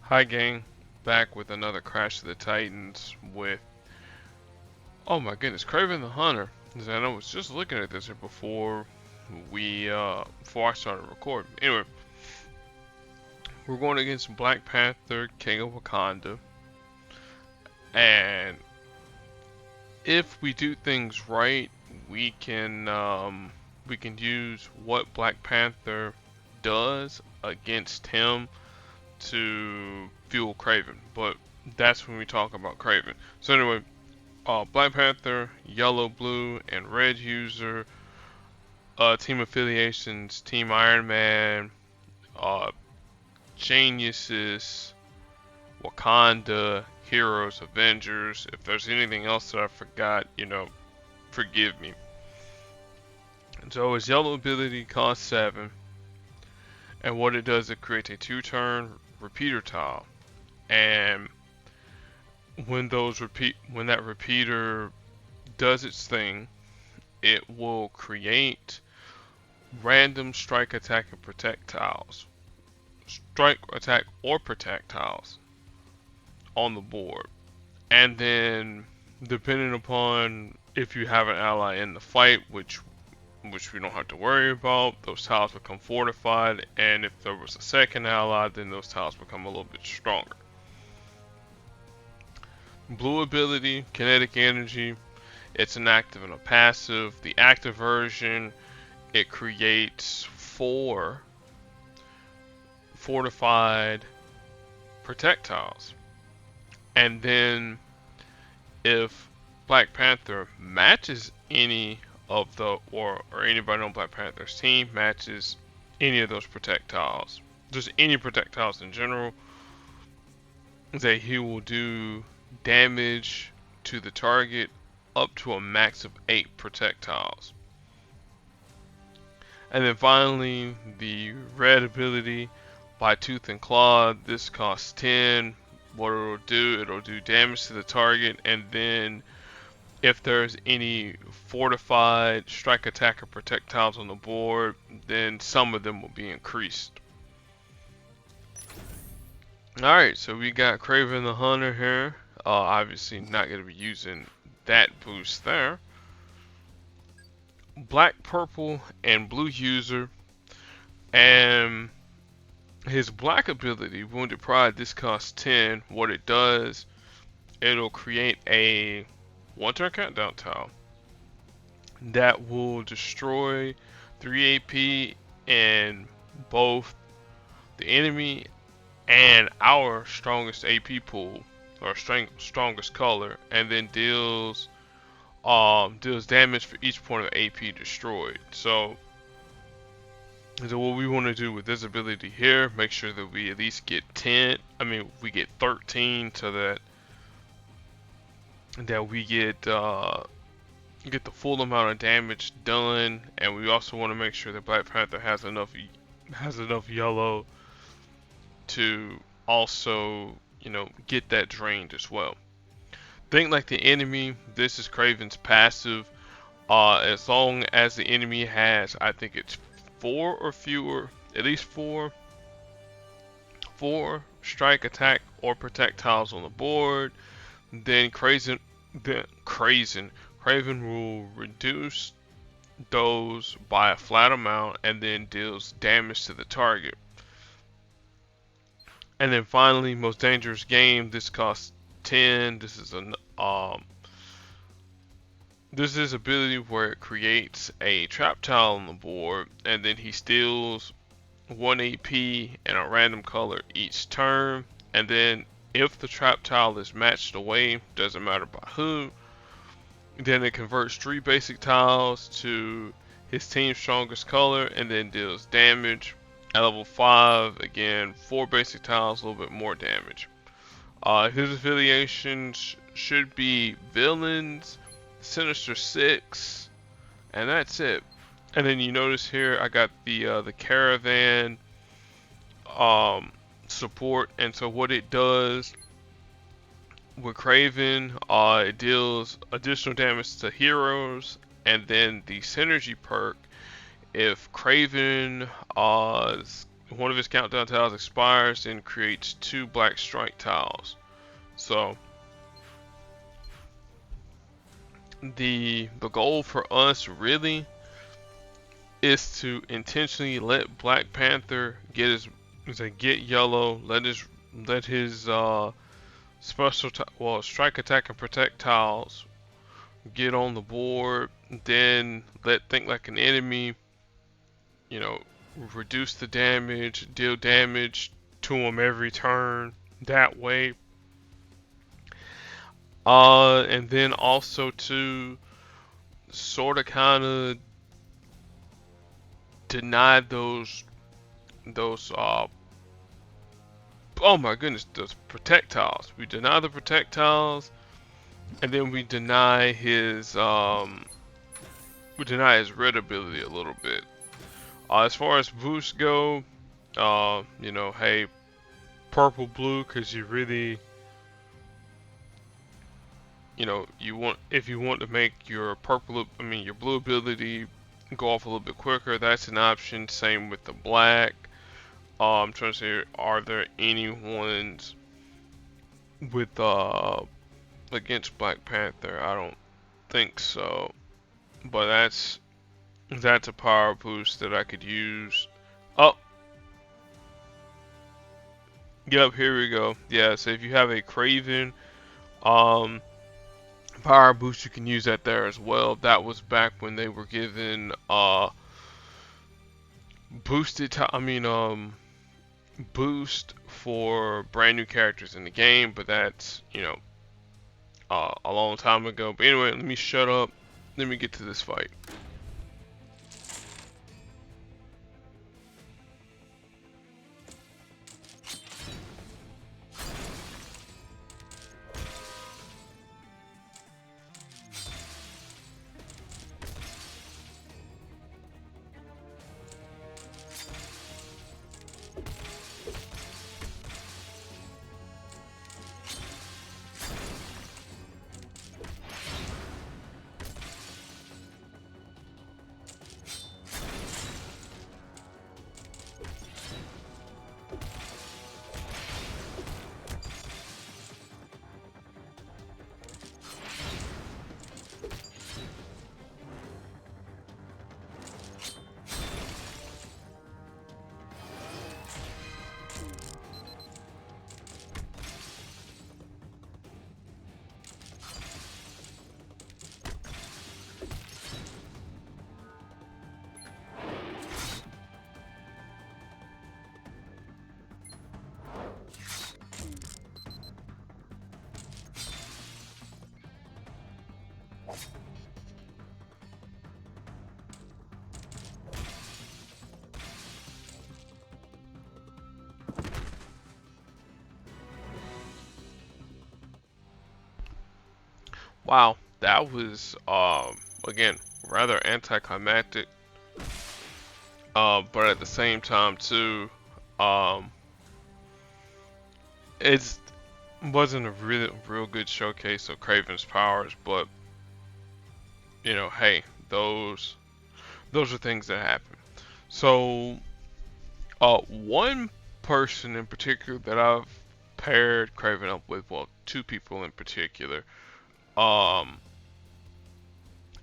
Hi gang, back with another Crash of the Titans with, oh my goodness, Kraven the Hunter. And I was just looking at this here before I started recording. Anyway, we're going against Black Panther, King of Wakanda, and if we do things right, we can use what Black Panther does against him to fuel Kraven. But that's when we talk about Kraven. So anyway, Black Panther, yellow, blue, and red user, team affiliations, Team Iron Man, uh, Geniuses, Wakanda, Heroes, Avengers. If there's anything else that I forgot, forgive me. And so his yellow ability costs 7, and what it does, it creates a 2-turn repeater tile. And when that repeater does its thing, it will create random strike, attack, and protect tiles. Strike, attack, or protect tiles on the board. And then, depending upon if you have an ally in the fight, which we don't have to worry about, those tiles become fortified. And if there was a second ally, then those tiles become a little bit stronger. Blue ability, kinetic energy. It's an active and a passive. The active version, it creates 4 fortified projectiles. And then if Black Panther matches any of the, or anybody on Black Panther's team matches any of those projectiles, just any projectiles in general, that he will do damage to the target up to a max of 8 projectiles. And then finally, the red ability, by Tooth and Claw. This costs 10. What it'll do damage to the target, and then if there's any fortified strike, attack, or projectiles on the board, then some of them will be increased. Alright, so we got Kraven the Hunter here. Obviously not going to be using that boost there. Black, purple, and blue user. And his black ability, Wounded Pride, this costs 10. What it does, it'll create a 1-turn countdown tile that will destroy 3 AP in both the enemy and our strongest AP pool, or strongest color, and then deals damage for each point of AP destroyed. So what we want to do with this ability here, make sure that we at least get 10. We get 13, so that we get the full amount of damage done. And we also want to make sure that Black Panther has enough yellow to also, get that drained as well. Think like the enemy. This is Kraven's passive. As long as the enemy has, I think it's 4 or fewer, at least 4 strike, attack, or protect tiles on the board, then Kraven will reduce those by a flat amount and then deals damage to the target. And then finally, most dangerous game. This costs 10. This is ability where it creates a trap tile on the board, and then he steals 1 AP and a random color each turn. And then if the trap tile is matched away, doesn't matter by who, then it converts 3 basic tiles to his team's strongest color and then deals damage. At level 5, again, 4 basic tiles, a little bit more damage. His affiliations should be villains, Sinister 6, and that's it. And then you notice here I got the Caravan support, and so what it does with Kraven, it deals additional damage to heroes, and then the synergy perk, if Kraven one of his countdown tiles expires and creates 2 black strike tiles. So the goal for us really is to intentionally let Black Panther get get yellow, let his strike, attack, and protect tiles get on the board, then let think like an enemy, you know, reduce the damage, deal damage to him every turn that way. And then also to sort of kind of deny those oh my goodness, those projectiles. We deny the projectiles, and then we deny his red ability a little bit. As far as boosts go, hey, purple blue, because you really, if you want to make your your blue ability go off a little bit quicker, that's an option. Same with the black. I'm trying to say, are there any ones with against Black Panther? I don't think so, but that's a power boost that I could use. Oh, yep, here we go. Yeah, so if you have a Kraven power boost, you can use that there as well. That was back when they were given boost for brand new characters in the game, but that's, a long time ago. But anyway, let me shut up. Let me get to this fight. Wow, that was again rather anticlimactic, but at the same time too, um, it wasn't a real good showcase of Kraven's powers. But hey, those are things that happen. So, one person in particular that I've paired Kraven up with, well, 2 people in particular, um,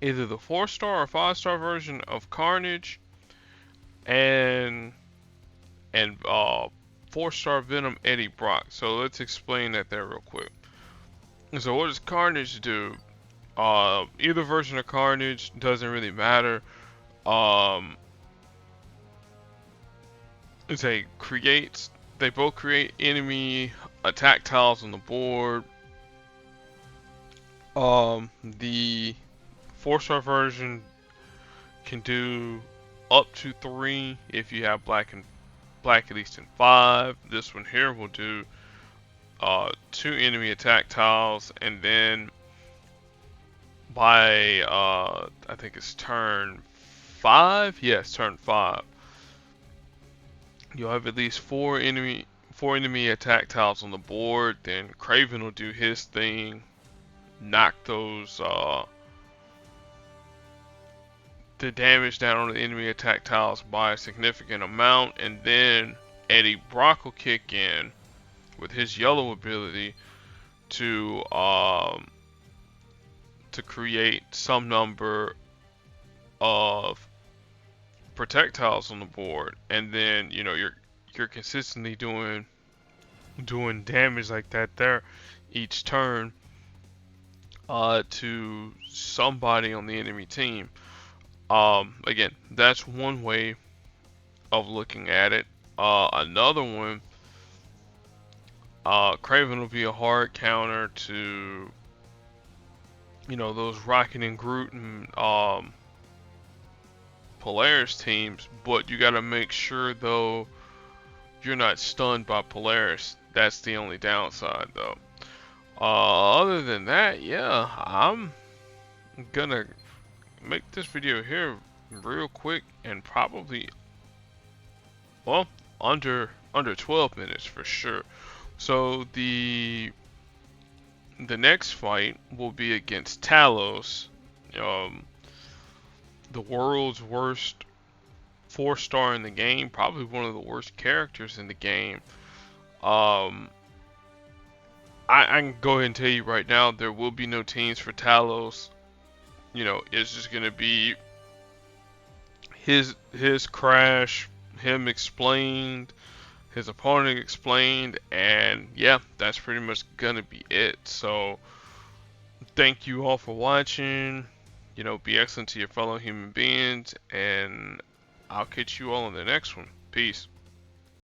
either the 4-star or 5-star version of Carnage, and 4-star Venom Eddie Brock. So let's explain that there real quick. So what does Carnage do? Either version of Carnage doesn't really matter. Um, they both create enemy attack tiles on the board. The 4-star version can do up to 3 if you have black at least in 5. This one here will do 2 enemy attack tiles, and then by I think it's turn 5. Yes, turn 5. You'll have at least 4 enemy attack tiles on the board. Then Kraven will do his thing, knock those the damage down on the enemy attack tiles by a significant amount, and then Eddie Brock will kick in with his yellow ability to create some number of projectiles on the board, and then you're consistently doing damage like that there each turn to somebody on the enemy team. Again, that's one way of looking at it. Another one, Kraven will be a hard counter to those Rocket and Groot and Polaris teams, but you got to make sure though you're not stunned by Polaris. That's the only downside though. Other than that, yeah, I'm gonna make this video here real quick and probably, well, under 12 minutes for sure. So the next fight will be against Talos, the world's worst 4-star in the game, probably one of the worst characters in the game. I can go ahead and tell you right now, there will be no teams for Talos. It's just gonna be his crash, him explained, his opponent explained, and yeah, that's pretty much gonna be it. So thank you all for watching. Be excellent to your fellow human beings, and I'll catch you all in the next one. Peace.